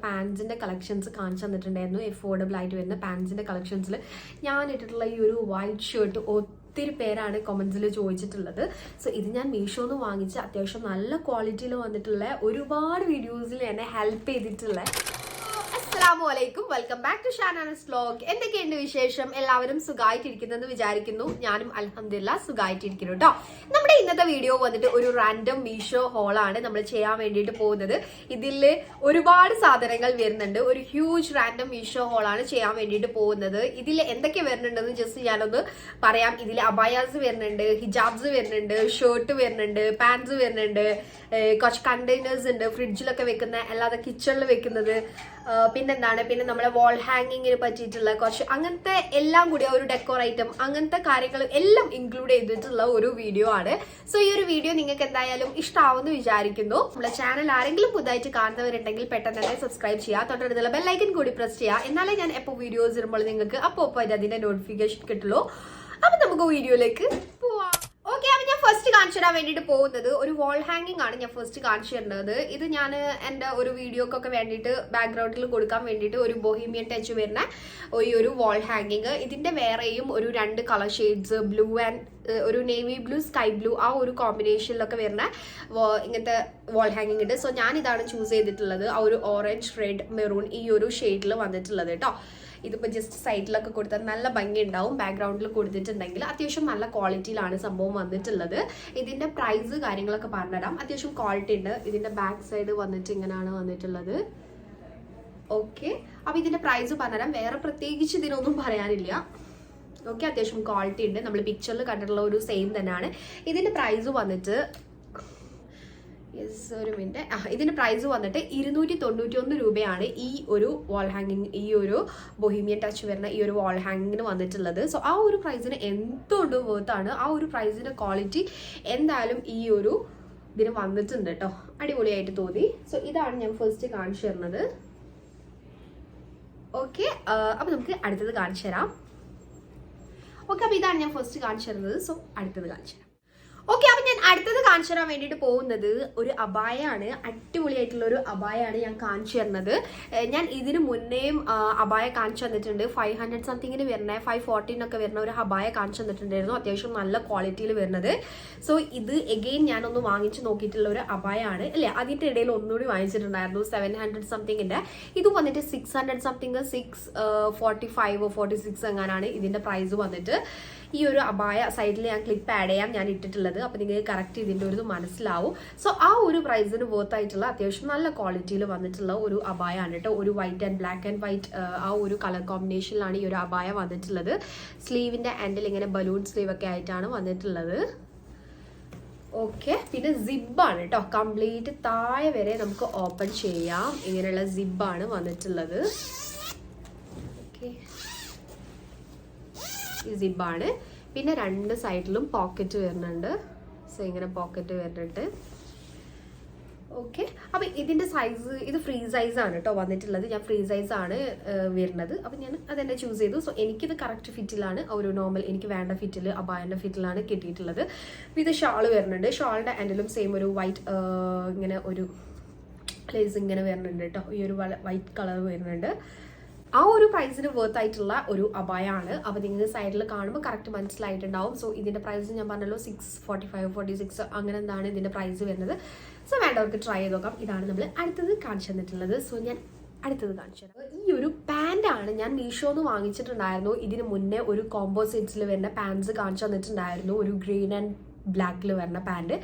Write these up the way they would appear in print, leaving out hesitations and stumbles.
പാൻസിൻ്റെ collections കാണിച്ചു തന്നിട്ടുണ്ടായിരുന്നു. Affordable ആയിട്ട് വരുന്ന പാൻസിൻ്റെ കളക്ഷൻസിൽ ഞാൻ ഇട്ടിട്ടുള്ള ഈ ഒരു വൈറ്റ് ഷർട്ട് ഒത്തിരി പേരാണ് കമൻസിൽ ചോദിച്ചിട്ടുള്ളത്. സോ ഇത് ഞാൻ മീഷോന്ന് വാങ്ങിച്ച് അത്യാവശ്യം നല്ല ക്വാളിറ്റിയിൽ വന്നിട്ടുള്ള ഒരുപാട് വീഡിയോസിൽ എന്നെ ഹെൽപ്പ് ചെയ്തിട്ടുള്ള അസ്സലാമുഅലൈക്കും, welcome back to Shanas vlog. എന്തൊക്കെയുണ്ട് വിശേഷം? എല്ലാവരും സുഖമായിട്ടിരിക്കുന്നെന്ന് വിചാരിക്കുന്നു. ഞാനും അൽഹംദുലില്ലാ സുഖമായിട്ടിരിക്കുന്നു കേട്ടോ. നമ്മുടെ ഇന്നത്തെ വീഡിയോ വന്നിട്ട് ഒരു റാൻഡം മീഷോ ഹോളാണ് നമ്മൾ ചെയ്യാൻ വേണ്ടിയിട്ട് പോകുന്നത്. ഇതിൽ ഒരുപാട് സാധനങ്ങൾ വരുന്നുണ്ട്. ഒരു ഹ്യൂജ് റാൻഡം മീഷോ ഹോളാണ് ചെയ്യാൻ വേണ്ടിയിട്ട് പോകുന്നത്. ഇതിൽ എന്തൊക്കെ വരുന്നുണ്ടെന്ന് ജസ്റ്റ് ഞാനൊന്ന് പറയാം. ഇതിൽ അബായാസ് വരുന്നുണ്ട്, ഹിജാബ്സ് വരുന്നുണ്ട്, ഷർട്ട് വരുന്നുണ്ട്, പാൻസ് വരുന്നുണ്ട്, കുറച്ച് കണ്ടെയ്നേഴ്സ് ഉണ്ട് ഫ്രിഡ്ജിലൊക്കെ വെക്കുന്ന, അല്ലാതെ കിച്ചണിൽ വെക്കുന്നത്, പിന്നെ നമ്മളെ വാൾ ഹാങ്ങിങ്ങിന് പറ്റിയിട്ടുള്ള കുറച്ച് അങ്ങനത്തെ എല്ലാം കൂടി ഒരു ഡെക്കോർ ഐറ്റം അങ്ങനത്തെ കാര്യങ്ങൾ എല്ലാം ഇൻക്ലൂഡ് ചെയ്തിട്ടുള്ള ഒരു വീഡിയോ ആണ്. സോ ഈ ഒരു വീഡിയോ നിങ്ങൾക്ക് എന്തായാലും ഇഷ്ടമാവുമെന്ന് വിചാരിക്കുന്നു. നമ്മളെ ചാനൽ ആരെങ്കിലും പുതുതായിട്ട് കാണുന്നവരുണ്ടെങ്കിൽ പെട്ടെന്ന് തന്നെ സബ്സ്ക്രൈബ് ചെയ്യുക, തൊട്ടടുത്തുള്ള ബെല്ലൈക്കൻ കൂടി പ്രസ് ചെയ്യുക. എന്നാലേ ഞാൻ എപ്പോൾ വീഡിയോസ് ഇടുമ്പോൾ നിങ്ങൾക്ക് അപ്പോൾ അതിന്റെ നോട്ടിഫിക്കേഷൻ കിട്ടുള്ളൂ. അപ്പൊ നമുക്ക് വീഡിയോയിലേക്ക് പോവാം. ഓക്കെ, അപ്പൊ ഞാൻ ഫസ്റ്റ് കാണിച്ചു തരാൻ വേണ്ടിയിട്ട് പോകുന്നത് ഒരു വാൾ ഹാങ്ങിങ് ആണ്. ഞാൻ ഫസ്റ്റ് കാണിച്ചു തരുന്നത് ഇത് ഞാൻ എൻ്റെ ഒരു വീഡിയോക്കൊക്കെ വേണ്ടിയിട്ട് ബാക്ക്ഗ്രൗണ്ടിൽ കൊടുക്കാൻ വേണ്ടിയിട്ട് ഒരു ബൊഹീമിയൻ ടച്ച് വരുന്ന ഈ ഒരു വാൾ ഹാങ്ങിങ്. ഇതിന്റെ വേറെയും ഒരു 2 കളർ ഷെയ്ഡ്സ്, ബ്ലൂ ആൻഡ് ഒരു നേവി ബ്ലൂ, സ്കൈ ബ്ലൂ, ആ ഒരു കോമ്പിനേഷനിലൊക്കെ വരുന്ന ഇങ്ങനത്തെ വാൾ ഹാങ്ങിങ് ഉണ്ട്. സോ ഞാൻ ഇതാണ് ചൂസ് ചെയ്തിട്ടുള്ളത്. ആ ഒരു ഓറഞ്ച്, റെഡ്, മെറൂൺ ഈ ഒരു ഷെയ്ഡിൽ വന്നിട്ടുള്ളത് കേട്ടോ. ഇതിപ്പോൾ ജസ്റ്റ് സൈഡിലൊക്കെ കൊടുത്താൽ നല്ല ഭംഗി ഉണ്ടാവും. ബാക്ക്ഗ്രൗണ്ടിൽ കൊടുത്തിട്ടുണ്ടെങ്കിൽ അത്യാവശ്യം നല്ല ക്വാളിറ്റിയിലാണ് സംഭവം വന്നിട്ടുള്ളത്. ഇതിന്റെ പ്രൈസ് കാര്യങ്ങളൊക്കെ പറഞ്ഞുതരാം. അത്യാവശ്യം ക്വാളിറ്റി ഉണ്ട്. ഇതിന്റെ ബാക്ക് സൈഡ് വന്നിട്ട് ഇങ്ങനെയാണ് വന്നിട്ടുള്ളത്. ഓക്കെ, അപ്പൊ ഇതിന്റെ പ്രൈസ് പറഞ്ഞുതരാം. വേറെ പ്രത്യേകിച്ച് ഇതിനൊന്നും പറയാനില്ല. ഓക്കെ, അത്യാവശ്യം ക്വാളിറ്റി ഉണ്ട്. നമ്മൾ പിക്ചറിൽ കണ്ടിട്ടുള്ള ഒരു സെയിം തന്നെയാണ്. ഇതിന്റെ പ്രൈസ് വന്നിട്ട് ഒരു മിനിറ്റ്, ഇതിന്റെ പ്രൈസ് വന്നിട്ട് 291 രൂപയാണ് ഈ ഒരു വാൾ ഹാങ്ങിങ്, ഈ ഒരു ബൊഹീമിയൻ ടച്ച് വരുന്ന ഈ ഒരു വാൾ ഹാങ്ങിങ്ങിന് വന്നിട്ടുള്ളത്. സോ ആ ഒരു പ്രൈസിന് എന്തുകൊണ്ട് വേർത്താണ്. ആ ഒരു പ്രൈസിന്റെ ക്വാളിറ്റി എന്തായാലും ഈ ഒരു ഇതിന് വന്നിട്ടുണ്ട് കേട്ടോ. അടിപൊളിയായിട്ട് തോന്നി. സോ ഇതാണ് ഞാൻ ഫസ്റ്റ് കാണിച്ചു തരുന്നത്. ഓക്കെ, അപ്പൊ നമുക്ക് അടുത്തത് കാണിച്ചു തരാം. ഓക്കെ, അപ്പൊ ഇതാണ് ഞാൻ ഫസ്റ്റ് കാണിച്ചു തരുന്നത്. സോ അടുത്തത് കാണിച്ചു തരാം. ഓക്കെ, അപ്പൊ ഞാൻ അടുത്തത് കാണിച്ചു തരാൻ വേണ്ടിയിട്ട് പോകുന്നത് ഒരു അബായാണ്. അടിപൊളിയായിട്ടുള്ള ഒരു അബായാണ് ഞാൻ കാണിച്ചു തരുന്നത്. ഞാൻ ഇതിന് മുന്നേയും അബായ കാണിച്ചു തന്നിട്ടുണ്ട്. 500 സംതിങ്ങിന് വരുന്ന 514 വരുന്ന ഒരു അബായ കാണിച്ചു തന്നിട്ടുണ്ടായിരുന്നു. അത്യാവശ്യം നല്ല ക്വാളിറ്റിയിൽ വരുന്നത്. സോ ഇത് എഗെയിൻ ഞാനൊന്ന് വാങ്ങിച്ചു നോക്കിയിട്ടുള്ള ഒരു അബായാണ് അല്ലേ. അതിന്റെ ഇടയിൽ ഒന്നുകൂടി വാങ്ങിച്ചിട്ടുണ്ടായിരുന്നു 700 സംതിങ്ങിന്റെ. ഇത് വന്നിട്ട് 600 സംതിങ്, 645 46 എങ്ങാനാണ് ഇതിന്റെ പ്രൈസ് വന്നിട്ട്. ഈ ഒരു അബായ സൈഡിൽ ഞാൻ ക്ലിപ്പ് ആഡ് ചെയ്യാം, ഞാൻ ഇട്ടിട്ടുള്ളത്. അപ്പൊ നിങ്ങൾക്ക് കറക്റ്റ് ഇതിന്റെ ഒരു മനസ്സിലാവും. സോ ആ ഒരു പ്രൈസിന് വർത്ത് ആയിട്ടുള്ള അത്യാവശ്യം നല്ല ക്വാളിറ്റിയിൽ വന്നിട്ടുള്ള ഒരു അബായ ആണ് കേട്ടോ. ഒരു white and black and white ആ ഒരു കളർ കോമ്പിനേഷനിലാണ് ഈ ഒരു അബായ വന്നിട്ടുള്ളത്. സ്ലീവിന്റെ എൻഡിൽ ഇങ്ങനെ ബലൂൺ സ്ലീവ് ഒക്കെ ആയിട്ടാണ് വന്നിട്ടുള്ളത്. ഓക്കെ, പിന്നെ സിബാണ് കേട്ടോ. കംപ്ലീറ്റ് താഴെ വരെ നമുക്ക് ഓപ്പൺ ചെയ്യാം. ഇങ്ങനെയുള്ള സിബാണ് വന്നിട്ടുള്ളത്. ഓക്കെ, ഈ സിബാണ്. പിന്നെ 2 സൈഡിലും പോക്കറ്റ് വരുന്നുണ്ട്. സോ ഇങ്ങനെ പോക്കറ്റ് വരുന്നുണ്ട്. ഓക്കെ, അപ്പൊ ഇതിന്റെ സൈസ് ഇത് ഫ്രീ സൈസ് ആണ് കേട്ടോ വന്നിട്ടുള്ളത്. ഞാൻ ഫ്രീ സൈസ് ആണ് വരുന്നത്. അപ്പൊ ഞാൻ അതെന്നെ ചൂസ് ചെയ്തു. സോ എനിക്കിത് കറക്റ്റ് ഫിറ്റിലാണ്, ഒരു നോർമൽ എനിക്ക് വേണ്ട ഫിറ്റിൽ, അബായന്റെ ഫിറ്റിലാണ് കിട്ടിയിട്ടുള്ളത്. ഇത് ഷാള് വരുന്നുണ്ട്. ഷാളിന്റെ എൻഡിലും സെയിം ഒരു വൈറ്റ് ഇങ്ങനെ ഒരു ലേസ് ഇങ്ങനെ വരുന്നുണ്ട് കേട്ടോ. ഈ ഒരു വൈറ്റ് കളർ വരുന്നുണ്ട്. ആ ഒരു പ്രൈസിന് വർത്ത് ആയിട്ടുള്ള ഒരു അബായാണ്. അപ്പോൾ നിങ്ങൾ സൈഡിൽ കാണുമ്പോൾ കറക്റ്റ് മനസ്സിലായിട്ടുണ്ടാവും. സോ ഇതിന്റെ പ്രൈസ് ഞാൻ പറഞ്ഞല്ലോ 645 46 അങ്ങനെ എന്താണ് ഇതിന്റെ പ്രൈസ് വരുന്നത്. സോ വേണ്ടവർക്ക് ട്രൈ ചെയ്ത് നോക്കാം. ഇതാണ് നമ്മൾ അടുത്തത് കാണിച്ചു തന്നിട്ടുള്ളത്. സോ ഞാൻ അടുത്തത് കാണിച്ചു തരാം. ഈ ഒരു പാൻറ്റാണ് ഞാൻ മീഷോന്ന് വാങ്ങിച്ചിട്ടുണ്ടായിരുന്നു. ഇതിന് മുന്നേ ഒരു കോംബോ സെറ്റ്സിൽ വരുന്ന പാൻസ് കാണിച്ചു തന്നിട്ടുണ്ടായിരുന്നു. ഒരു ഗ്രീൻ ആൻഡ് ബ്ലാക്കിൽ വരുന്ന പാൻറ്.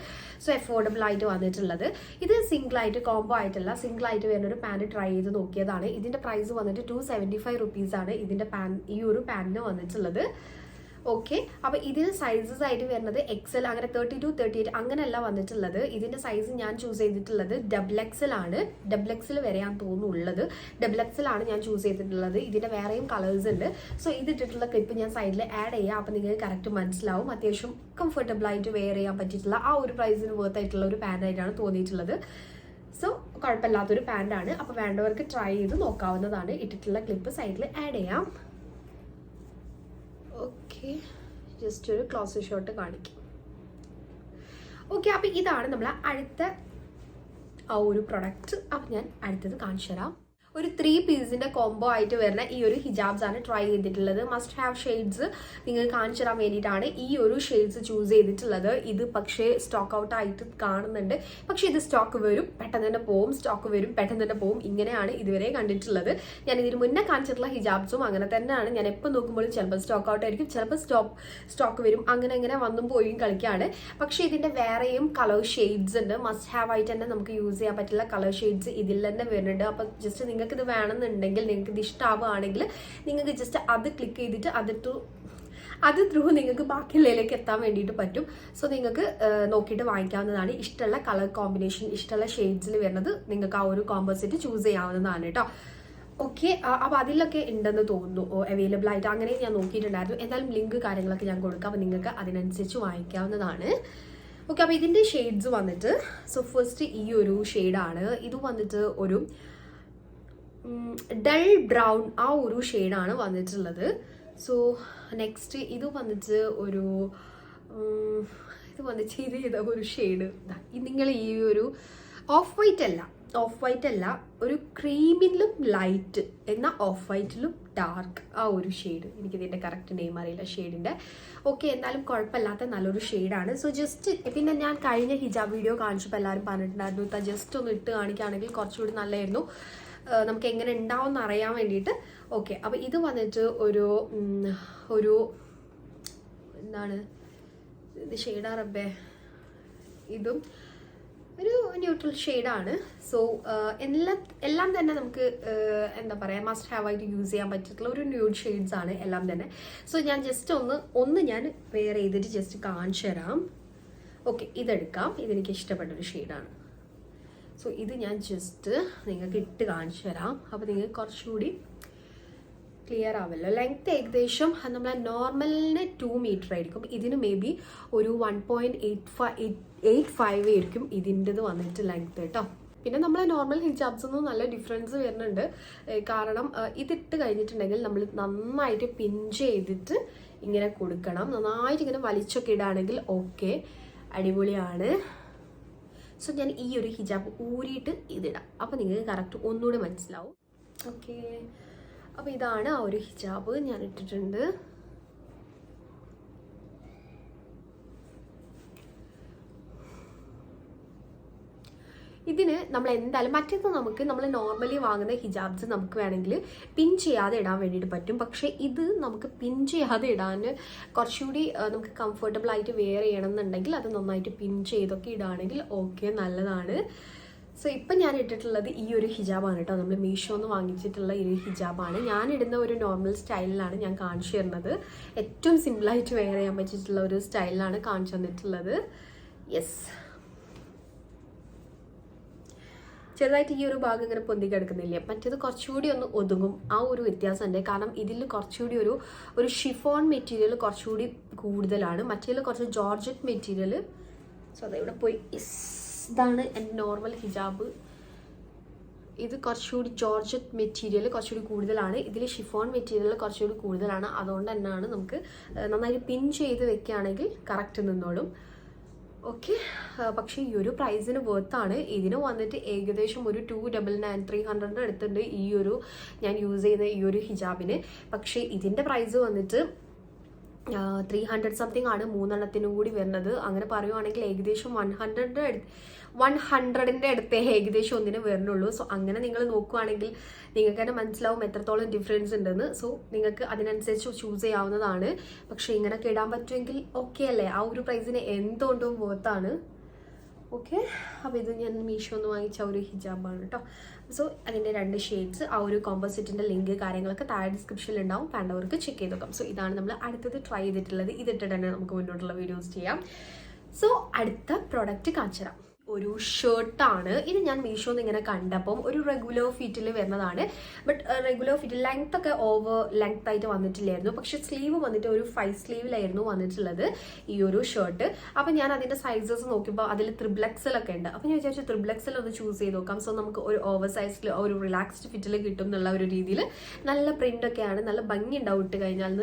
സോ എഫോർഡബിൾ ആയിട്ട് വന്നിട്ടുള്ളത്. ഇത് സിംഗിൾ ആയിട്ട് കോംബോ ആയിട്ടല്ല, സിംഗിൾ ആയിട്ട് വരുന്ന ഒരു പാൻറ് ട്രൈ ചെയ്ത് നോക്കിയതാണ്. ഇതിന്റെ പ്രൈസ് വന്നിട്ട് 275 റുപ്പീസാണ് ഇതിന്റെ ഈ ഒരു പാൻറ്റിന് വന്നിട്ടുള്ളത്. ഓക്കെ, അപ്പൊ ഇതിന് സൈസസ് ആയിട്ട് വരുന്നത് XL അങ്ങനെ 32 38 അങ്ങനെയല്ല വന്നിട്ടുള്ളത്. ഇതിന്റെ സൈസ് ഞാൻ ചൂസ് ചെയ്തിട്ടുള്ളത് XXL ആണ്. XXL വരെയാണ് തോന്നുന്നുള്ളത്. XXL ആണ് ഞാൻ ചൂസ് ചെയ്തിട്ടുള്ളത്. ഇതിന്റെ വേറെയും കളേഴ്സ് ഉണ്ട്. സോ ഇതിട്ടിട്ടുള്ള ക്ലിപ്പ് ഞാൻ സൈഡിൽ ആഡ് ചെയ്യാം. അപ്പൊ നിങ്ങൾക്ക് കറക്റ്റ് മനസ്സിലാവും. അത്യാവശ്യം കംഫർട്ടബിൾ ആയിട്ട് വെയർ ചെയ്യാൻ പറ്റിയിട്ടുള്ള ആ ഒരു പ്രൈസിന് വർത്ത് ആയിട്ടുള്ള ഒരു പാൻറ് ആയിട്ടാണ് തോന്നിയിട്ടുള്ളത്. സോ കുഴപ്പമില്ലാത്തൊരു പാൻറ്റാണ്. അപ്പോൾ വേണ്ടവർക്ക് ട്രൈ ചെയ്ത് നോക്കാവുന്നതാണ്. ഇട്ടിട്ടുള്ള ക്ലിപ്പ് സൈഡിൽ ആഡ് ചെയ്യാം. ഓക്കെ, ജസ്റ്റ് ഒരു ക്ലോസ് ഷോട്ട് കാണിക്കും. ഓക്കെ, അപ്പോൾ ഇതാണ് നമ്മൾ അടുത്ത ആ ഒരു പ്രൊഡക്റ്റ്. അപ്പം ഞാൻ അടുത്തത് കാണിച്ചു തരാം. ഒരു 3 പീസിന്റെ കോംബോ ആയിട്ട് വരുന്ന ഈ ഒരു ഹിജാബ്സ് ആണ് ട്രൈ ചെയ്തിട്ടുള്ളത്. മസ്റ്റ് ഹാവ് ഷെയ്ഡ്സ് നിങ്ങൾ കാണിച്ചു തരാൻ വേണ്ടിയിട്ടാണ് ഈ ഒരു ഷെയ്ഡ്സ് ചൂസ് ചെയ്തിട്ടുള്ളത്. ഇത് പക്ഷേ സ്റ്റോക്ക് ഔട്ട് ആയിട്ട് കാണുന്നുണ്ട്. പക്ഷെ ഇത് സ്റ്റോക്ക് വരും പെട്ടെന്ന് തന്നെ പോവും, സ്റ്റോക്ക് വരും പെട്ടെന്ന് തന്നെ പോവും. ഇങ്ങനെയാണ് ഇതുവരെ കണ്ടിട്ടുള്ളത്. ഞാൻ ഇതിന് മുന്നേ കാണിച്ചിട്ടുള്ള ഹിജാബ്സും അങ്ങനെ തന്നെയാണ്. ഞാൻ എപ്പോൾ നോക്കുമ്പോഴും ചിലപ്പോൾ സ്റ്റോക്ക് ഔട്ട് ആയിരിക്കും, ചിലപ്പോൾ സ്റ്റോക്ക് വരും. അങ്ങനെ വന്നും പോയും കളിക്കുകയാണ്. പക്ഷെ ഇതിന്റെ വേറെയും കളർ ഷെയ്ഡ്സ് ഉണ്ട്. മസ്റ്റ് ഹാവ് ആയിട്ട് തന്നെ നമുക്ക് യൂസ് ചെയ്യാൻ പറ്റുള്ള കളർ ഷെയ്ഡ്സ് ഇതിൽ തന്നെ വരുന്നുണ്ട്. അപ്പം ജസ്റ്റ് നിങ്ങൾക്ക് ഇത് വേണമെന്നുണ്ടെങ്കിൽ, നിങ്ങൾക്ക് ഇത് ഇഷ്ടമാവുകയാണെങ്കിൽ നിങ്ങൾക്ക് ജസ്റ്റ് അത് ക്ലിക്ക് ചെയ്തിട്ട് അത് ത്രൂ നിങ്ങൾക്ക് ബാക്കിയുള്ളതിലേക്ക് എത്താൻ വേണ്ടിയിട്ട് പറ്റും. സോ നിങ്ങൾക്ക് നോക്കിയിട്ട് വാങ്ങിക്കാവുന്നതാണ്. ഇഷ്ടമുള്ള കളർ കോമ്പിനേഷൻ, ഇഷ്ടമുള്ള ഷെയ്ഡ്സിൽ വരുന്നത് നിങ്ങൾക്ക് ആ ഒരു കോമ്പോസിറ്റ് ചൂസ് ചെയ്യാവുന്നതാണ് കേട്ടോ. ഓക്കെ, അപ്പോൾ അതിലൊക്കെ ഉണ്ടെന്ന് തോന്നുന്നു അവൈലബിൾ ആയിട്ട്. അങ്ങനെ ഞാൻ നോക്കിയിട്ടുണ്ടായിരുന്നു. എന്തായാലും ലിങ്ക് കാര്യങ്ങളൊക്കെ ഞാൻ കൊടുക്കാം. അപ്പോൾ നിങ്ങൾക്ക് അതിനനുസരിച്ച് വാങ്ങിക്കാവുന്നതാണ്. ഓക്കെ, അപ്പോൾ ഇതിൻ്റെ ഷെയ്ഡ്സ് വന്നിട്ട്, സോ ഫസ്റ്റ് ഈ ഒരു ഷെയ്ഡാണ്. ഇത് വന്നിട്ട് ഒരു ഡൾ ബ്രൗൺ ആ ഒരു ഷെയ്ഡാണ് വന്നിട്ടുള്ളത്. സോ നെക്സ്റ്റ് ഇത് വന്നിട്ട് ഒരു ഒരു ഷെയ്ഡ്, നിങ്ങൾ ഈ ഒരു ഓഫ് വൈറ്റ് അല്ല ഒരു ക്രീമിലും ലൈറ്റ് എന്നാൽ ഓഫ് വൈറ്റിലും ഡാർക്ക് ആ ഒരു ഷെയ്ഡ്. എനിക്കിതിൻ്റെ കറക്റ്റ് നെയിം അറിയില്ല ഷെയ്ഡിൻ്റെ. ഓക്കെ, എന്നാലും കുഴപ്പമില്ലാത്ത നല്ലൊരു ഷെയ്ഡാണ്. സോ ജസ്റ്റ് പിന്നെ ഞാൻ കഴിഞ്ഞ ഹിജാബ് വീഡിയോ കാണിച്ചപ്പോൾ എല്ലാവരും പറഞ്ഞിട്ടുണ്ടായിരുന്നു ജസ്റ്റ് ഒന്ന് ഇട്ട് കാണിക്കുകയാണെങ്കിൽ കുറച്ചുകൂടി നല്ലതായിരുന്നു, നമുക്ക് എങ്ങനെ ഉണ്ടാവും എന്ന് അറിയാൻ വേണ്ടിയിട്ട്. ഓക്കെ, അപ്പോൾ ഇത് വന്നിട്ട് ഒരു എന്താണ് ഇത് ഷെയ്ഡാ റബ്ബേ, ഇതും ഒരു ന്യൂട്രൽ ഷെയ്ഡാണ്. സോ എല്ലാം തന്നെ നമുക്ക് എന്താ പറയുക, മസ്റ്റ് ഹാവ് ആയിട്ട് യൂസ് ചെയ്യാൻ പറ്റിയിട്ടുള്ള ഒരു ന്യൂഡ് ഷെയ്ഡ്സ് ആണ് എല്ലാം തന്നെ. സോ ഞാൻ ജസ്റ്റ് ഒന്ന് ഞാൻ വെയർ ചെയ്തിട്ട് ജസ്റ്റ് കാണിച്ചു തരാം. ഓക്കെ, ഇതെടുക്കാം. ഇതെനിക്ക് ഇഷ്ടപ്പെട്ടൊരു ഷെയ്ഡാണ്. സോ ഇത് ഞാൻ ജസ്റ്റ് നിങ്ങൾക്ക് ഇട്ട് കാണിച്ചു തരാം. അപ്പോൾ നിങ്ങൾക്ക് കുറച്ചുകൂടി ക്ലിയർ ആവല്ലോ. ലെങ്ത് ഏകദേശം നമ്മളെ നോർമലിന് 2 മീറ്റർ ആയിരിക്കും. ഇതിന് മേ ബി ഒരു 1.85 ആയിരിക്കും ഇതിൻ്റെത് വന്നിട്ട് ലെങ്ത് കേട്ടോ. പിന്നെ നമ്മളെ നോർമൽ ഹിജാബ്സൊന്നും നല്ല ഡിഫറൻസ് വരുന്നുണ്ട്. കാരണം ഇതിട്ട് കഴിഞ്ഞിട്ടുണ്ടെങ്കിൽ നമ്മൾ നന്നായിട്ട് പിഞ്ച് ചെയ്തിട്ട് ഇങ്ങനെ കൊടുക്കണം. നന്നായിട്ട് ഇങ്ങനെ വലിച്ചൊക്കെ ഇടുകയാണെങ്കിൽ ഓക്കെ, അടിപൊളിയാണ്. സോ ഞാൻ ഈ ഒരു ഹിജാബ് ഊരിയിട്ട് ഇതിടാം. അപ്പോൾ നിങ്ങൾക്ക് കറക്റ്റ് ഒന്നുകൂടെ മനസ്സിലാവും. ഓക്കെ, അപ്പോൾ ഇതാണ് ആ ഒരു ഹിജാബ് ഞാൻ ഇട്ടിട്ടുണ്ട്. ഇതിന് നമ്മൾ എന്തായാലും മറ്റേത് നമ്മൾ നോർമലി വാങ്ങുന്ന ഹിജാബ്സ് നമുക്ക് വേണമെങ്കിൽ പിൻ ചെയ്യാതെ ഇടാൻ വേണ്ടിയിട്ട് പറ്റും. പക്ഷേ ഇത് നമുക്ക് പിൻ ചെയ്യാതെ ഇടാൻ കുറച്ചുകൂടി നമുക്ക് കംഫർട്ടബിൾ ആയിട്ട് വെയർ ചെയ്യണമെന്നുണ്ടെങ്കിൽ അത് നന്നായിട്ട് പിൻ ചെയ്തൊക്കെ ഇടുകയാണെങ്കിൽ ഓക്കെ, നല്ലതാണ്. സോ ഇപ്പം ഞാൻ ഇട്ടിട്ടുള്ളത് ഈ ഒരു ഹിജാബാണ് കേട്ടോ. നമ്മൾ മീഷോന്ന് വാങ്ങിച്ചിട്ടുള്ള ഈ ഒരു ഹിജാബാണ്. ഞാൻ ഇടുന്ന ഒരു നോർമൽ സ്റ്റൈലിലാണ് ഞാൻ കാണിച്ചു തരുന്നത്. ഏറ്റവും സിമ്പിളായിട്ട് വെയർ ചെയ്യാൻ പറ്റിയിട്ടുള്ള ഒരു സ്റ്റൈലിലാണ് കാണിച്ചു തന്നിട്ടുള്ളത്. യെസ്, ചെറുതായിട്ട് ഈ ഒരു ഭാഗം ഇങ്ങനെ പൊന്തി കിടക്കുന്നില്ല. മറ്റേത് കുറച്ചുകൂടി ഒന്ന് ഒതുങ്ങും. ആ ഒരു വ്യത്യാസമുണ്ട്. കാരണം ഇതിൽ കുറച്ചുകൂടി ഒരു ഷിഫോൺ മെറ്റീരിയൽ കുറച്ചുകൂടി കൂടുതലാണ്. മറ്റേതിൽ കുറച്ച് ജോർജറ്റ് മെറ്റീരിയൽ. സോ അതിവിടെ പോയി. ഇതാണ് എൻ്റെ നോർമൽ ഹിജാബ്. ഇത് കുറച്ചുകൂടി ജോർജറ്റ് മെറ്റീരിയൽ കുറച്ചുകൂടി കൂടുതലാണ്. ഇതിൽ ഷിഫോൺ മെറ്റീരിയൽ കുറച്ചുകൂടി കൂടുതലാണ്. അതുകൊണ്ട് തന്നെയാണ് നമുക്ക് നന്നായിട്ട് പിൻ ചെയ്ത് വെക്കുകയാണെങ്കിൽ കറക്റ്റ് നിന്നോളും. ഓക്കെ, പക്ഷേ ഈ ഒരു പ്രൈസിന് വർത്താണ്. ഇതിന് വന്നിട്ട് ഏകദേശം ഒരു 299-300 എടുത്തിട്ടുണ്ട് ഈ ഒരു ഞാൻ യൂസ് ചെയ്യുന്ന ഈ ഒരു ഹിജാബിന്. പക്ഷേ ഇതിൻ്റെ പ്രൈസ് വന്നിട്ട് 300 സംതിങ് ആണ് 3 എണ്ണത്തിനും കൂടി വരുന്നത്. അങ്ങനെ പറയുവാണെങ്കിൽ ഏകദേശം 100ന്റെ അടുത്തേ ഏകദേശം ഒന്നിന് വരുന്നുള്ളൂ. സോ അങ്ങനെ നിങ്ങൾ നോക്കുവാണെങ്കിൽ നിങ്ങൾക്ക് തന്നെ മനസ്സിലാവും എത്രത്തോളം ഡിഫറൻസ് ഉണ്ടെന്ന്. സോ നിങ്ങൾക്ക് അതിനനുസരിച്ച് ചൂസ് ചെയ്യാവുന്നതാണ്. പക്ഷേ ഇങ്ങനെയൊക്കെ ഇടാൻ പറ്റുമെങ്കിൽ ഓക്കെ അല്ലേ? ആ ഒരു പ്രൈസിന് എന്തുകൊണ്ടും വർത്താണ്. ഓക്കെ, അപ്പോൾ ഇത് ഞാൻ മീഷോന്ന് വാങ്ങിച്ച ഒരു ഹിജാബാണ് കേട്ടോ. സോ അതിൻ്റെ 2 ഷെയ്ഡ്സ്, ആ ഒരു കോമ്പോസിറ്റിൻ്റെ ലിങ്ക് കാര്യങ്ങളൊക്കെ താഴെ ഡിസ്ക്രിപ്ഷനിൽ ഉണ്ടാവും. വേണ്ടവർക്ക് ചെക്ക് ചെയ്ത് നോക്കാം. സോ ഇതാണ് നമ്മൾ അടുത്തത് ട്രൈ ചെയ്തിട്ടുള്ളത്. ഇതിട്ടിട്ട് തന്നെ നമുക്ക് മുന്നോട്ടുള്ള വീഡിയോസ് ചെയ്യാം. സോ അടുത്ത പ്രോഡക്റ്റ് കാണിച്ചു തരാം. ഒരു ഷർട്ടാണ് ഇത്. ഞാൻ മീഷോന്ന് ഇങ്ങനെ കണ്ടപ്പം ഒരു റെഗുലർ ഫിറ്റിൽ വരുന്നതാണ്. ബട്ട് റെഗുലർ ഫിറ്റ് ലെങ്ത് ഒക്കെ ഓവർ ലെങ്ത് ആയിട്ട് വന്നിട്ടില്ലായിരുന്നു. പക്ഷെ സ്ലീവ് വന്നിട്ട് ഒരു 5 സ്ലീവിലായിരുന്നു വന്നിട്ടുള്ളത് ഈ ഒരു ഷർട്ട്. അപ്പം ഞാൻ അതിൻ്റെ സൈസസ് നോക്കിയപ്പോൾ അതിൽ XXL ഒക്കെ ഉണ്ട്. അപ്പം ഞാൻ വിചാരിച്ചു XXL ഒന്ന് ചൂസ് ചെയ്ത് നോക്കാം. സോ നമുക്ക് ഒരു ഓവർ സൈസിൽ ഒരു റിലാക്സ്ഡ് ഫിറ്റിൽ കിട്ടും എന്നുള്ള ഒരു രീതിയിൽ. നല്ല പ്രിന്റ് ഒക്കെയാണ്, നല്ല ഭംഗി ഉണ്ടാവും ഇട്ട് കഴിഞ്ഞാൽ.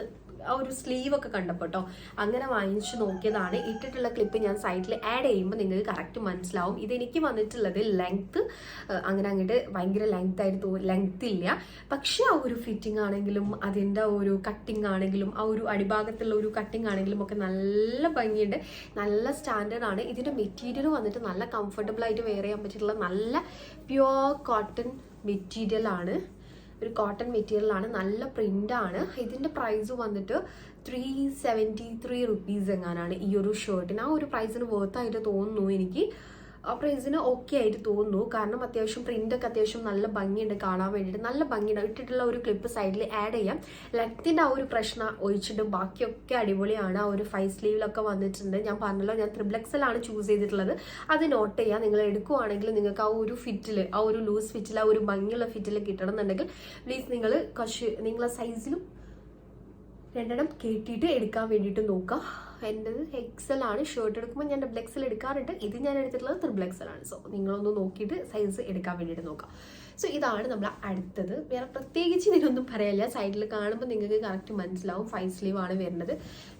ആ ഒരു സ്ലീവ് ഒക്കെ കണ്ടപ്പോൾ കേട്ടോ അങ്ങനെ വാങ്ങിച്ചു നോക്കിയതാണ്. ഇട്ടിട്ടുള്ള ക്ലിപ്പ് ഞാൻ സൈഡിൽ ആഡ് ചെയ്യുമ്പോൾ നിങ്ങൾക്ക് കറക്റ്റ് മനസ്സിലാവും. ഇതെനിക്ക് വന്നിട്ടുള്ളത് ലെങ്ത്ത് അങ്ങനെ അങ്ങോട്ട് ഭയങ്കര ലെങ്ത് ഇല്ല, പക്ഷെ ആ ഒരു ഫിറ്റിംഗ് ആണെങ്കിലും അതിൻ്റെ ഒരു കട്ടിങ് ആണെങ്കിലും ആ ഒരു അടിഭാഗത്തുള്ള ഒരു കട്ടിങ് ആണെങ്കിലും ഒക്കെ നല്ല ഭംഗിയുണ്ട്, നല്ല സ്റ്റാൻഡേർഡ് ആണ്. ഇതിൻ്റെ മെറ്റീരിയൽ വന്നിട്ട് നല്ല കംഫർട്ടബിൾ ആയിട്ട് വെയർ ചെയ്യാൻ പറ്റിയിട്ടുള്ള നല്ല പ്യുവർ കോട്ടൺ മെറ്റീരിയൽ ആണ്. ഒരു കോട്ടൺ മെറ്റീരിയൽ ആണ്, നല്ല പ്രിന്റ് ആണ്. ഇതിന്റെ പ്രൈസ് വന്നിട്ട് 373 റുപ്പീസ് എങ്ങാനാണ് ഈ ഒരു ഷർട്ടിന്. ആ ഒരു പ്രൈസിന് വർത്തായിട്ട് തോന്നുന്നു എനിക്ക്. ആ പ്രൈസിന് ഓക്കെ ആയിട്ട് തോന്നുന്നു, കാരണം അത്യാവശ്യം പ്രിന്റൊക്കെ അത്യാവശ്യം നല്ല ഭംഗിയുണ്ട് കാണാൻ വേണ്ടിയിട്ട്. നല്ല ഭംഗിയുണ്ട്. ഇട്ടിട്ടുള്ള ഒരു ക്ലിപ്പ് സൈഡിൽ ആഡ് ചെയ്യാം. ലെങ്ത്തിന്റെ ആ ഒരു പ്രശ്നം ഒഴിച്ചിട്ട് ബാക്കിയൊക്കെ അടിപൊളിയാണ്. ആ ഒരു 5 സ്ലീവിലൊക്കെ വന്നിട്ടുണ്ട്. ഞാൻ പറഞ്ഞല്ലോ ഞാൻ XXL ആണ് ചൂസ് ചെയ്തിട്ടുള്ളത്. അത് നോട്ട് ചെയ്യാം. നിങ്ങൾ എടുക്കുവാണെങ്കിൽ നിങ്ങൾക്ക് ആ ഒരു ഫിറ്റിൽ, ആ ഒരു ലൂസ് ഫിറ്റിൽ, ആ ഒരു ഭംഗിയുള്ള ഫിറ്റിൽ കിട്ടണം എന്നുണ്ടെങ്കിൽ പ്ലീസ് നിങ്ങൾ നിങ്ങളെ സൈസിലും 2 കേട്ടിട്ട് എടുക്കാൻ വേണ്ടിയിട്ട് നോക്കുക. എൻ്റെത് XL ആണ്. ഷർട്ട് എടുക്കുമ്പോൾ ഞാൻ XXL എടുക്കാറുണ്ട്. ഇത് ഞാൻ എടുത്തിട്ടുള്ളത് XXL ആണ്. സോ നിങ്ങളൊന്ന് നോക്കിയിട്ട് സൈസ് എടുക്കാൻ വേണ്ടിയിട്ട് നോക്കാം. സോ ഇതാണ് നമ്മൾ അടുത്തത്. വേറെ പ്രത്യേകിച്ച് ഇതിനൊന്നും പറയാനില്ല. സൈഡിൽ കാണുമ്പോൾ നിങ്ങൾക്ക് കറക്റ്റ് മനസ്സിലാവും. 5 സ്ലീവ് ആണ് വരുന്നത്.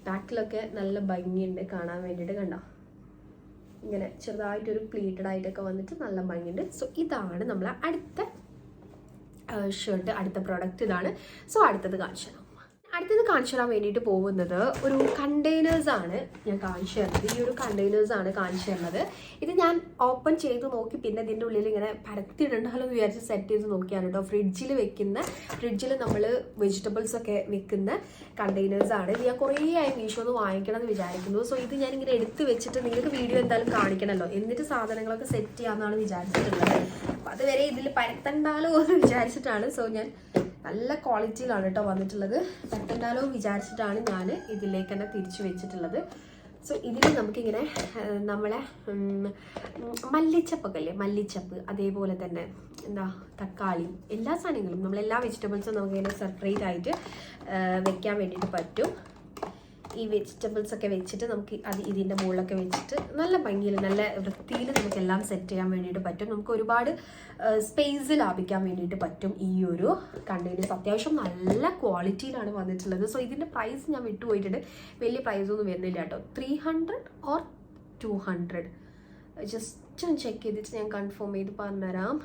ബാക്കിലൊക്കെ നല്ല ഭംഗിയുണ്ട് കാണാൻ വേണ്ടിയിട്ട്. കണ്ടോ, ഇങ്ങനെ ചെറുതായിട്ടൊരു പ്ലീറ്റഡ് ആയിട്ടൊക്കെ വന്നിട്ട് നല്ല ഭംഗിയുണ്ട്. സോ ഇതാണ് നമ്മൾ അടുത്ത ഷർട്ട്, അടുത്ത പ്രോഡക്റ്റ് ഇതാണ്. സോ അടുത്തത് കാണിച്ചു തരാൻ വേണ്ടിയിട്ട് പോകുന്നത് ഒരു കണ്ടെയ്നേഴ്സ് ആണ് ഞാൻ കാണിച്ചു തരുന്നത്. ഈ ഒരു കണ്ടെയ്നേഴ്സ് ആണ് കാണിച്ചു തരുന്നത്. ഇത് ഞാൻ ഓപ്പൺ ചെയ്ത് നോക്കി പിന്നെ ഇതിൻ്റെ ഉള്ളിൽ ഇങ്ങനെ പരത്തിയിടണ്ടല്ലോ വിചാരിച്ച് സെറ്റ് ചെയ്ത് നോക്കിയാണ് കേട്ടോ. ഫ്രിഡ്ജിൽ നമ്മൾ വെജിറ്റബിൾസ് ഒക്കെ വെക്കുന്ന കണ്ടെയ്നേഴ്സ് ആണ്. ഇത് ഞാൻ കുറേ ആയി മീഷോന്ന് വാങ്ങിക്കണം എന്ന് വിചാരിക്കുന്നു. സോ ഇത് ഞാൻ ഇങ്ങനെ എടുത്ത് വെച്ചിട്ട് നിങ്ങൾക്ക് വീഡിയോ എന്തായാലും കാണിക്കണമല്ലോ, എന്നിട്ട് സാധനങ്ങളൊക്കെ സെറ്റ് ചെയ്യാമെന്നാണ് വിചാരിച്ചിട്ടുള്ളത്. അപ്പം അതുവരെ ഇതിൽ പരത്തണ്ടാലോ എന്ന് വിചാരിച്ചിട്ടാണ്. സോ ഞാൻ നല്ല ക്വാളിറ്റിയിലാണ് കേട്ടോ വന്നിട്ടുള്ളത്. പരത്തണ്ടാലോ വിചാരിച്ചിട്ടാണ് ഞാൻ ഇതിലേക്ക് തന്നെ തിരിച്ചു വെച്ചിട്ടുള്ളത്. സോ ഇതിൽ നമുക്കിങ്ങനെ നമ്മളെ മല്ലിച്ചപ്പൊക്കെ അല്ലേ, മല്ലിച്ചപ്പ്, അതേപോലെ തന്നെ എന്താ തക്കാളി, എല്ലാ സാധനങ്ങളും നമ്മളെല്ലാ വെജിറ്റബിൾസും നമുക്കിങ്ങനെ സെപ്പറേറ്റ് ആയിട്ട് വെക്കാൻ വേണ്ടിയിട്ട് പറ്റും. ഈ വെജിറ്റബിൾസ് ഒക്കെ വെച്ചിട്ട് നമുക്ക് അത് ഇതിൻ്റെ മുകളിലൊക്കെ വെച്ചിട്ട് നല്ല ഭംഗിയിൽ നല്ല വൃത്തിയിൽ നമുക്കെല്ലാം സെറ്റ് ചെയ്യാൻ വേണ്ടിയിട്ട് പറ്റും. നമുക്ക് ഒരുപാട് സ്പേസ് ലാഭിക്കാൻ വേണ്ടിയിട്ട് പറ്റും. ഈ ഒരു കണ്ടെയ്നേഴ്സ് അത്യാവശ്യം നല്ല ക്വാളിറ്റിയിലാണ് വന്നിട്ടുള്ളത്. സോ ഇതിൻ്റെ പ്രൈസ് ഞാൻ വിട്ടുപോയിട്ടുണ്ട്. വലിയ പ്രൈസൊന്നും വരുന്നില്ല കേട്ടോ. 300 ഓർ 200 ജസ്റ്റ് ഒന്ന് ചെക്ക് ചെയ്തിട്ട് ഞാൻ കൺഫേം ചെയ്ത് പറഞ്ഞുതരാം.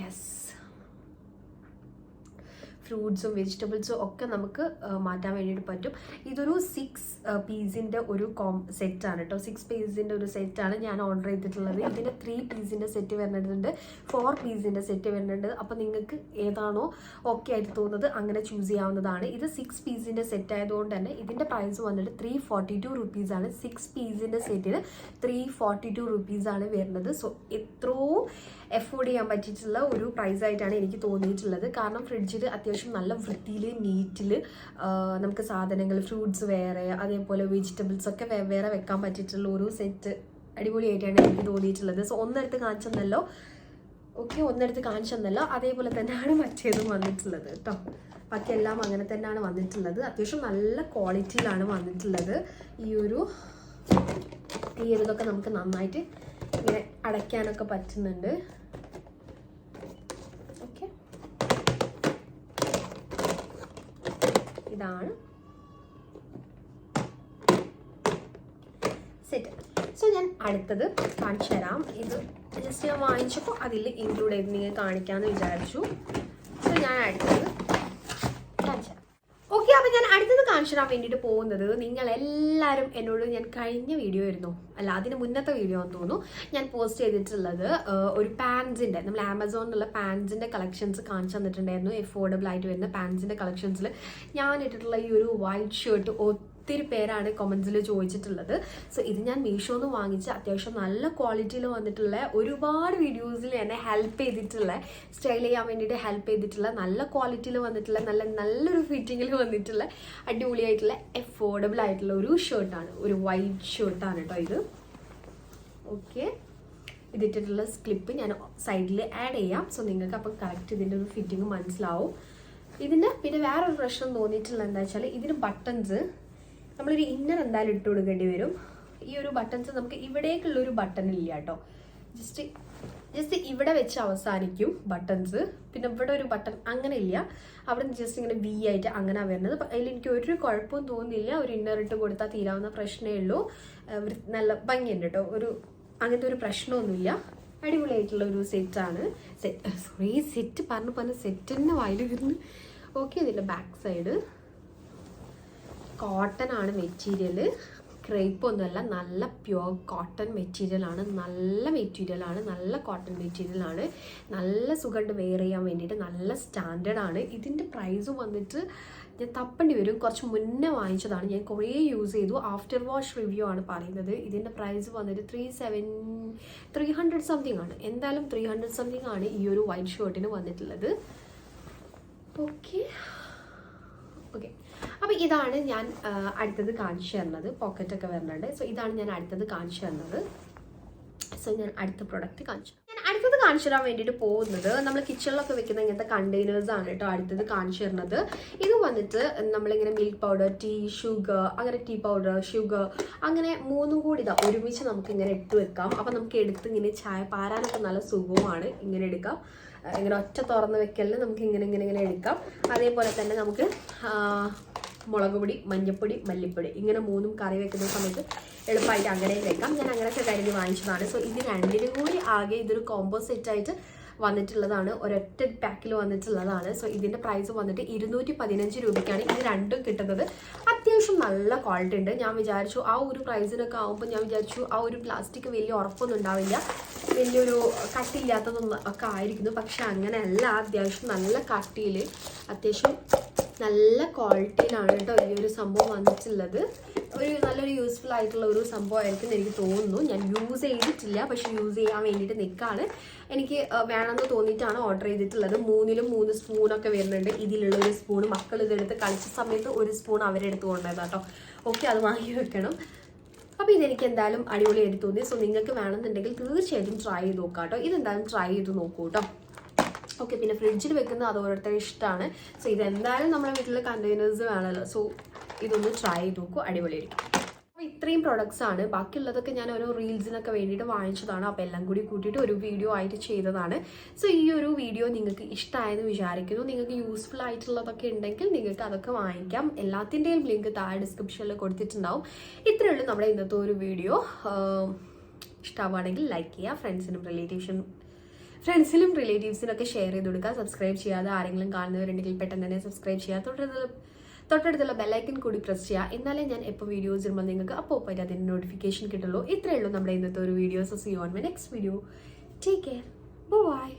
യെസ്, ഫ്രൂട്ട്സും വെജിറ്റബിൾസും ഒക്കെ നമുക്ക് മാറ്റാൻ വേണ്ടിയിട്ട് പറ്റും. ഇതൊരു 6 പീസിൻ്റെ ഒരു സെറ്റാണ് കേട്ടോ. 6 പീസിൻ്റെ ഒരു സെറ്റാണ് ഞാൻ ഓർഡർ ചെയ്തിട്ടുള്ളത്. ഇതിൻ്റെ 3 പീസിൻ്റെ സെറ്റ് വരുന്നുണ്ട്, 4 പീസിൻ്റെ സെറ്റ് വരുന്നുണ്ട്. അപ്പോൾ നിങ്ങൾക്ക് ഏതാണോ ഓക്കെ ആയിട്ട് തോന്നുന്നത് അങ്ങനെ ചൂസ് ചെയ്യാവുന്നതാണ്. ഇത് 6 പീസിൻ്റെ സെറ്റ് ആയതുകൊണ്ട് തന്നെ ഇതിൻ്റെ പ്രൈസ് വന്നിട്ട് 342 റുപ്പീസാണ്. 6 പീസിൻ്റെ സെറ്റിന് 342 റുപ്പീസാണ് വരുന്നത്. സോ എത്രയോ എഫോർഡ് ചെയ്യാൻ പറ്റിയിട്ടുള്ള ഒരു പ്രൈസ് ആയിട്ടാണ് എനിക്ക് തോന്നിയിട്ടുള്ളത്. കാരണം ഫ്രിഡ്ജിൽ അത്യാവശ്യം നല്ല വൃത്തിയിൽ നീറ്റിൽ നമുക്ക് സാധനങ്ങൾ, ഫ്രൂട്ട്സ് വേറെ, അതേപോലെ വെജിറ്റബിൾസ് ഒക്കെ വേറെ വെക്കാൻ പറ്റിയിട്ടുള്ള ഒരു സെറ്റ് അടിപൊളിയായിട്ടാണ് എനിക്ക് തോന്നിയിട്ടുള്ളത്. സോ ഒന്നെടുത്ത് കാണിച്ചെന്നല്ലോ, ഒന്നെടുത്ത് കാണിച്ചെന്നല്ലോ, അതേപോലെ തന്നെയാണ് മറ്റേതും വന്നിട്ടുള്ളത് കേട്ടോ. ബാക്കിയെല്ലാം അങ്ങനെ തന്നെയാണ് വന്നിട്ടുള്ളത്. അത്യാവശ്യം നല്ല ക്വാളിറ്റിയിലാണ് വന്നിട്ടുള്ളത്. ഈ ഒരു ഇതൊക്കെ നമുക്ക് നന്നായിട്ട് ഇങ്ങനെ അടയ്ക്കാനൊക്കെ പറ്റുന്നുണ്ട്. ഓക്കെ, ഇതാണ് സെറ്റ്. സോ ഞാൻ അടുത്തത് കാണിച്ചു തരാം. ഇത് ജസ്റ്റ് ഞാൻ വാങ്ങിച്ചപ്പോൾ അതിൽ ഇൻക്ലൂഡ് ചെയ്ത് നിങ്ങൾ കാണിക്കാമെന്ന് വിചാരിച്ചു. സോ ഞാൻ അടുത്തത് കാണിച്ചു തരാം. ഓക്കെ, അപ്പം ഞാൻ അടുത്തത് കാണിച്ചു തരാൻ വേണ്ടിയിട്ട് പോകുന്നത്, നിങ്ങളെല്ലാവരും എന്നോട് ഞാൻ കഴിഞ്ഞ വീഡിയോ ആയിരുന്നു, അല്ല അതിന് മുന്നത്തെ വീഡിയോ എന്ന് തോന്നുന്നു, ഞാൻ പോസ്റ്റ് ചെയ്തിട്ടുള്ളത് ഒരു പാൻസിൻ്റെ, നമ്മൾ ആമസോണിലുള്ള പാൻസിൻ്റെ കളക്ഷൻസ് കാണിച്ചു തന്നിട്ടുണ്ടായിരുന്നു. എഫോർഡബിൾ ആയിട്ട് വരുന്ന പാൻസിൻ്റെ കളക്ഷൻസിൽ ഞാൻ ഇട്ടിട്ടുള്ള ഈ ഒരു വൈറ്റ് ഷർട്ട് ഒത്തിരി പേരാണ് കമൻസിൽ ചോദിച്ചിട്ടുള്ളത്. സോ ഇത് ഞാൻ മീഷോന്ന് വാങ്ങിച്ച അത്യാവശ്യം നല്ല ക്വാളിറ്റിയിൽ വന്നിട്ടുള്ള, ഒരുപാട് വീഡിയോസിൽ എന്നെ ഹെൽപ്പ് ചെയ്തിട്ടുള്ള, സ്റ്റൈൽ ചെയ്യാൻ വേണ്ടിയിട്ട് ഹെൽപ്പ് ചെയ്തിട്ടുള്ള, നല്ല ക്വാളിറ്റിയിൽ വന്നിട്ടുള്ള, നല്ലൊരു ഫിറ്റിങ്ങിൽ വന്നിട്ടുള്ള അടിപൊളിയായിട്ടുള്ള എഫോർഡബിൾ ആയിട്ടുള്ള ഒരു ഷർട്ടാണ്, ഒരു വൈറ്റ് ഷർട്ടാണ് കേട്ടോ ഇത്. ഓക്കെ, ഇതിട്ടിട്ടുള്ള ക്ലിപ്പ് ഞാൻ സൈഡിൽ ആഡ് ചെയ്യാം. സോ നിങ്ങൾക്ക് അപ്പം കറക്റ്റ് ഇതിൻ്റെ ഒരു ഫിറ്റിങ് മനസ്സിലാവും. ഇതിന് പിന്നെ വേറൊരു പ്രശ്നം തോന്നിയിട്ടുള്ള എന്താ വെച്ചാൽ, ഇതിന് ബട്ടൺസ് നമ്മളൊരു ഇന്നർ എന്തായാലും ഇട്ട് കൊടുക്കേണ്ടി വരും. ഈ ഒരു ബട്ടൺസ് നമുക്ക് ഇവിടേക്കുള്ളൊരു ബട്ടൺ ഇല്ല കേട്ടോ. ജസ്റ്റ് ജസ്റ്റ് ഇവിടെ വെച്ച് അവസാനിക്കും ബട്ടൺസ്. പിന്നെ ഇവിടെ ഒരു ബട്ടൺ അങ്ങനെ ഇല്ല, അവിടെ നിന്ന് ജസ്റ്റ് ഇങ്ങനെ വി ആയിട്ട് അങ്ങനെ വരുന്നത്. അതിൽ എനിക്ക് ഒരു കുഴപ്പവും തോന്നുന്നില്ല. ഒരു ഇന്നർ ഇട്ട് കൊടുത്താൽ തീരാവുന്ന പ്രശ്നമേ ഉള്ളൂ. നല്ല ഭംഗിയുണ്ട് കേട്ടോ, അങ്ങനത്തെ ഒരു പ്രശ്നമൊന്നുമില്ല. അടിപൊളിയായിട്ടുള്ള ഒരു സെറ്റാണ്. സെറ്റ് പറഞ്ഞ സെറ്റിന് വായിൽ വരുന്നു. ഓക്കെ, ഇതിൻ്റെ ബാക്ക് സൈഡ് കോട്ടൺ ആണ് മെറ്റീരിയൽ, ക്രേപ്പ് ഒന്നുമല്ല, നല്ല പ്യുവർ കോട്ടൺ മെറ്റീരിയലാണ്. നല്ല കോട്ടൺ മെറ്റീരിയലാണ്. നല്ല സുഖമായിട്ട് വെയർ ചെയ്യാൻ വേണ്ടിയിട്ട് നല്ല സ്റ്റാൻഡേർഡ് ആണ്. ഇതിൻ്റെ പ്രൈസ് വന്നിട്ട് ഞാൻ തപ്പേണ്ടി വരും, കുറച്ച് മുന്നേ വാങ്ങിച്ചതാണ്, ഞാൻ കുറേ യൂസ് ചെയ്തു. ആഫ്റ്റർ വാഷ് റിവ്യൂ ആണ് പറയുന്നത്. ഇതിൻ്റെ പ്രൈസ് വന്നിട്ട് 300 സംതിങ് ആണ്. എന്തായാലും 300 സംതിങ് ആണ് ഈ ഒരു വൈറ്റ് ഷർട്ടിന് വന്നിട്ടുള്ളത്. ഓക്കെ, അപ്പോൾ ഇതാണ് ഞാൻ അടുത്തത് കാണിച്ചു തരുന്നത്. പോക്കറ്റൊക്കെ വരുന്നുണ്ട്. സോ ഇതാണ് ഞാൻ അടുത്തത് കാണിച്ചു തരുന്നത്. സോ ഞാൻ അടുത്ത പ്രൊഡക്റ്റ് അടുത്തത് കാണിച്ചു തരാൻ വേണ്ടിയിട്ട് പോകുന്നത് നമ്മൾ കിച്ചണിലൊക്കെ വെക്കുന്ന ഇങ്ങനത്തെ കണ്ടെയ്നേഴ്സ് ആണ് കേട്ടോ അടുത്തത് കാണിച്ചു തരുന്നത്. ഇത് വന്നിട്ട് നമ്മളിങ്ങനെ മിൽക്ക് പൗഡർ, ടീ, ഷുഗർ, അങ്ങനെ ടീ പൗഡർ, ഷുഗർ, അങ്ങനെ മൂന്നും കൂടി ഒരുമിച്ച് നമുക്ക് ഇങ്ങനെ ഇട്ട് വെക്കാം. അപ്പം നമുക്ക് എടുത്ത് ഇങ്ങനെ ചായ പാരാനൊക്കെ നല്ല സുഖവുമാണ്. ഇങ്ങനെ എടുക്കാം, ഇങ്ങനെ ഒറ്റ തുറന്ന് വെക്കലിന് നമുക്ക് ഇങ്ങനെ എടുക്കാം. അതേപോലെ തന്നെ നമുക്ക് മുളക് പൊടി, മഞ്ഞൾപ്പൊടി, മല്ലിപ്പൊടി, ഇങ്ങനെ മൂന്നും കറി വെക്കുന്ന സമയത്ത് എളുപ്പമായിട്ട് അങ്ങനെ വെക്കാം. ഞാൻ അങ്ങനെയൊക്കെ കരുതി വാങ്ങിച്ചതാണ്. സോ ഇത് രണ്ടിനും കൂടി ആകെ ഇതൊരു കോംബോ സെറ്റായിട്ട് വന്നിട്ടുള്ളതാണ്, ഒരൊറ്റ പാക്കിൽ വന്നിട്ടുള്ളതാണ്. സോ ഇതിൻ്റെ പ്രൈസ് വന്നിട്ട് 215 രൂപയ്ക്കാണ് ഇത് രണ്ടും കിട്ടുന്നത്. അത്യാവശ്യം നല്ല ക്വാളിറ്റി ഉണ്ട്. ഞാൻ വിചാരിച്ചു ആ ഒരു പ്രൈസിനൊക്കെ ആകുമ്പോൾ ഞാൻ വിചാരിച്ചു ആ ഒരു പ്ലാസ്റ്റിക് വലിയ ഉറപ്പൊന്നും ഉണ്ടാവില്ല, വലിയൊരു കട്ടിയില്ലാത്തതൊന്നും ഒക്കെ ആയിരിക്കുന്നു. പക്ഷെ അങ്ങനെയല്ല, അത്യാവശ്യം നല്ല കട്ടിയിൽ അത്യാവശ്യം നല്ല ക്വാളിറ്റിയിലാണ് കേട്ടോ ഈ ഒരു സംഭവം വന്നിട്ടുള്ളത്. നല്ലൊരു യൂസ്ഫുൾ ആയിട്ടുള്ള ഒരു സംഭവമായിരിക്കും എനിക്ക് തോന്നുന്നു. ഞാൻ യൂസ് ചെയ്തിട്ടില്ല, പക്ഷെ യൂസ് ചെയ്യാൻ വേണ്ടിയിട്ട് നിൽക്കാണ്. എനിക്ക് വേണമെന്ന് തോന്നിയിട്ടാണ് ഓർഡർ ചെയ്തിട്ടുള്ളത്. 3ലും 3 സ്പൂണൊക്കെ വരുന്നുണ്ട്. ഇതിലുള്ള ഒരു സ്പൂൺ മക്കൾ ഇതെടുത്ത് കളിച്ച സമയത്ത് ഒരു സ്പൂൺ അവരെടുത്ത് കൊണ്ടതാണ് കേട്ടോ. ഓക്കെ, അത് വാങ്ങി വെക്കണം. അപ്പോൾ ഇതെനിക്ക് എന്തായാലും അടിപൊളിയായിട്ട് തോന്നി. സോ നിങ്ങൾക്ക് വേണമെന്നുണ്ടെങ്കിൽ തീർച്ചയായിട്ടും ട്രൈ ചെയ്ത് നോക്കാം കേട്ടോ. ഇതെന്തായാലും ട്രൈ ചെയ്ത് നോക്കൂ കേട്ടോ. ഓക്കെ, പിന്നെ ഫ്രിഡ്ജിൽ വെക്കുന്നത് അത് ഓരോരുത്തരുടെ ഇഷ്ടമാണ്. സോ ഇതെന്തായാലും നമ്മുടെ വീട്ടിൽ കണ്ടെയ്നേഴ്സ് വേണമല്ലോ. സോ ഇതൊന്ന് ട്രൈ ചെയ്ത് നോക്കൂ, അടിപൊളിയായിരിക്കും. അപ്പോൾ ഇത്രയും പ്രൊഡക്ട്സ് ആണ്. ബാക്കിയുള്ളതൊക്കെ ഞാൻ ഓരോ റീൽസിനൊക്കെ വേണ്ടിയിട്ട് വാങ്ങിച്ചതാണ്. അപ്പോൾ എല്ലാം കൂടി കൂട്ടിയിട്ട് ഒരു വീഡിയോ ആയിട്ട് ചെയ്തതാണ്. സോ ഈ ഒരു വീഡിയോ നിങ്ങൾക്ക് ഇഷ്ടമായെന്ന് വിചാരിക്കുന്നു. നിങ്ങൾക്ക് യൂസ്ഫുൾ ആയിട്ടുള്ളതൊക്കെ ഉണ്ടെങ്കിൽ നിങ്ങൾക്ക് അതൊക്കെ വാങ്ങിക്കാം. എല്ലാത്തിൻ്റെയും ലിങ്ക് താഴെ ഡിസ്ക്രിപ്ഷനിൽ കൊടുത്തിട്ടുണ്ടാവും. ഇത്രയേ ഉള്ളൂ നമ്മുടെ ഇന്നത്തെ ഒരു വീഡിയോ. ഇഷ്ടമാവുകയാണെങ്കിൽ ലൈക്ക് ചെയ്യുക, ഫ്രണ്ട്സിലും റിലേറ്റീവ്സിനൊക്കെ ഷെയർ ചെയ്ത് കൊടുക്കുക. സബ്സ്ക്രൈബ് ചെയ്യാതെ ആരെങ്കിലും കാണുന്നവരുണ്ടെങ്കിൽ പെട്ടെന്ന് തന്നെ സബ്സ്ക്രൈബ് ചെയ്യുക. തൊട്ടടുത്തുള്ള ബെല്ലൈക്കൻ കൂടി പ്രസ് ചെയ്യുക. എന്നാലേ ഞാൻ എപ്പോൾ വീഡിയോസ് ഇടുമ്പോൾ നിങ്ങൾക്ക് അപ്പോൾ അതിൻ്റെ നോട്ടിഫിക്കേഷൻ കിട്ടുള്ളൂ. ഇത്രയേ ഉള്ളൂ നമ്മുടെ ഇന്നത്തെ ഒരു video. So see you on my next video. Take care, by.